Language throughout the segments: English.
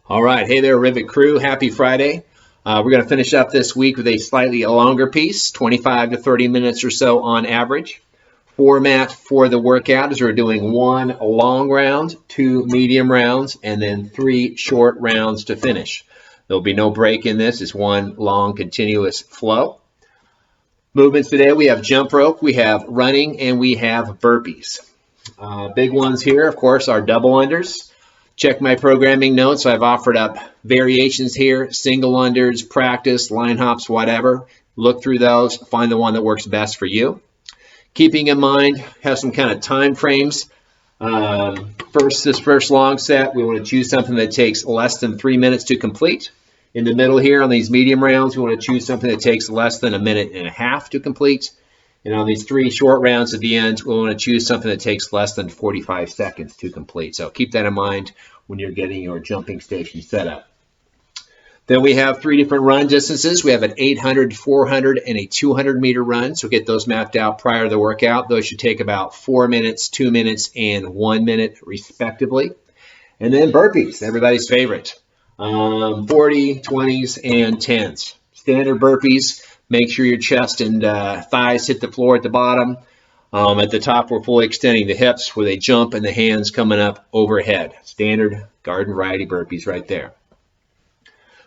All right, hey there, Rivet crew. Happy Friday. We're going to finish up this week with a slightly longer piece, 25 to 30 minutes or so on average. Format for the workout is we're doing 1 long round, 2 medium rounds, and then 3 short rounds to finish. There'll be no break in this. It's 1 long continuous flow. Movements today, we have jump rope, we have running, and we have burpees. Big ones here, of course, are double unders. Check my programming notes. I've offered up variations here, single unders, practice, line hops, whatever. Look through those, find the one that works best for you. Keeping in mind, have some kind of time frames. This first long set, we want to choose something that takes less than 3 minutes to complete. In the middle here on these medium rounds, we want to choose something that takes less than 1.5 minutes to complete. And on these 3 short rounds at the end, we'll want to choose something that takes less than 45 seconds to complete. So keep that in mind when you're getting your jumping station set up. Then we have 3 different run distances. We have an 800, 400, and a 200 meter run. So get those mapped out prior to the workout. Those should take about 4 minutes, 2 minutes, and 1 minute respectively. And then burpees, everybody's favorite. 40, 20s, and 10s. Standard burpees. Make sure your chest and thighs hit the floor at the bottom. At the top, we're fully extending the hips where they jump and the hands coming up overhead. Standard garden variety burpees right there.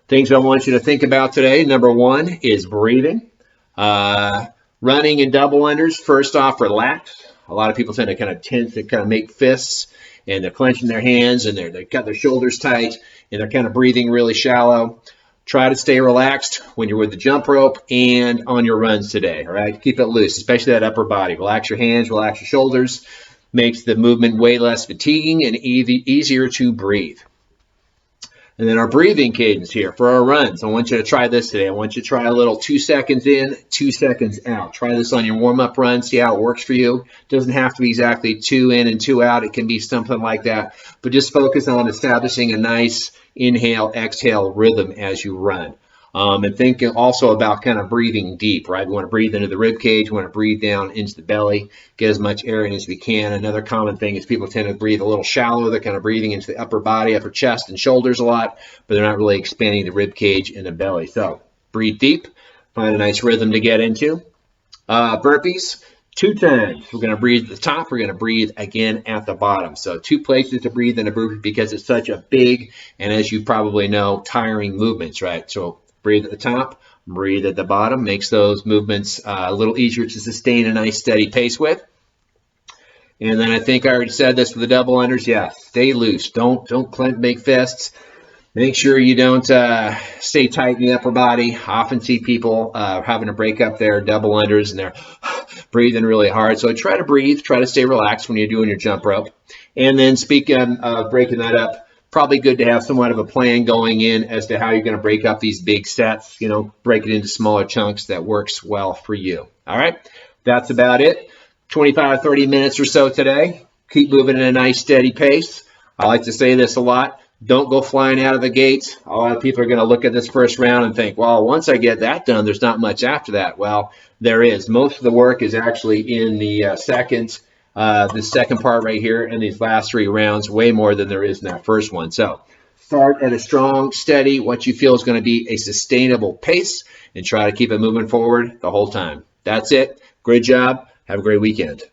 Things I want you to think about today. Number 1 is breathing. Running and double unders. First off, relax. A lot of people tend to make fists, and they're clenching their hands, and they've got their shoulders tight, and they're kind of breathing really shallow. Try to stay relaxed when you're with the jump rope and on your runs today, all right? Keep it loose, especially that upper body. Relax your hands, relax your shoulders. Makes the movement way less fatiguing and easier to breathe. And then our breathing cadence here for our runs. I want you to try this today. I want you to try a little 2 seconds in, 2 seconds out. Try this on your warm-up run. See how it works for you. It doesn't have to be exactly 2 in and 2 out. It can be something like that. But just focus on establishing a nice inhale, exhale rhythm as you run. And think also about kind of breathing deep, right? We want to breathe into the rib cage. We want to breathe down into the belly, get as much air in as we can. Another common thing is people tend to breathe a little shallow. They're kind of breathing into the upper body, upper chest and shoulders a lot, but they're not really expanding the rib cage and the belly. So breathe deep, find a nice rhythm to get into. Burpees, 2 times. We're going to breathe at the top. We're going to breathe again at the bottom. So 2 places to breathe in a burpee because it's such a big and, as you probably know, tiring movements, right? So breathe at the top, breathe at the bottom. Makes those movements a little easier to sustain a nice steady pace with. And then I think I already said this for the double unders. Yeah, stay loose. Don't make fists. Make sure you don't stay tight in the upper body. Often see people having to break up their double unders and they're breathing really hard. So try to breathe. Try to stay relaxed when you're doing your jump rope. And then speaking of breaking that up, probably good to have somewhat of a plan going in as to how you're going to break up these big sets. Break it into smaller chunks that works well for you. All right, that's about it. 25, 30 minutes or so today. Keep moving at a nice steady pace. I like to say this a lot. Don't go flying out of the gates. A lot of people are going to look at this first round and think, well, once I get that done, there's not much after that. Well, there is. Most of the work is actually in the second part right here and these last 3 rounds, way more than there is in that first one. So start at a strong, steady, what you feel is going to be a sustainable pace, and try to keep it moving forward the whole time. That's it. Great job. Have a great weekend.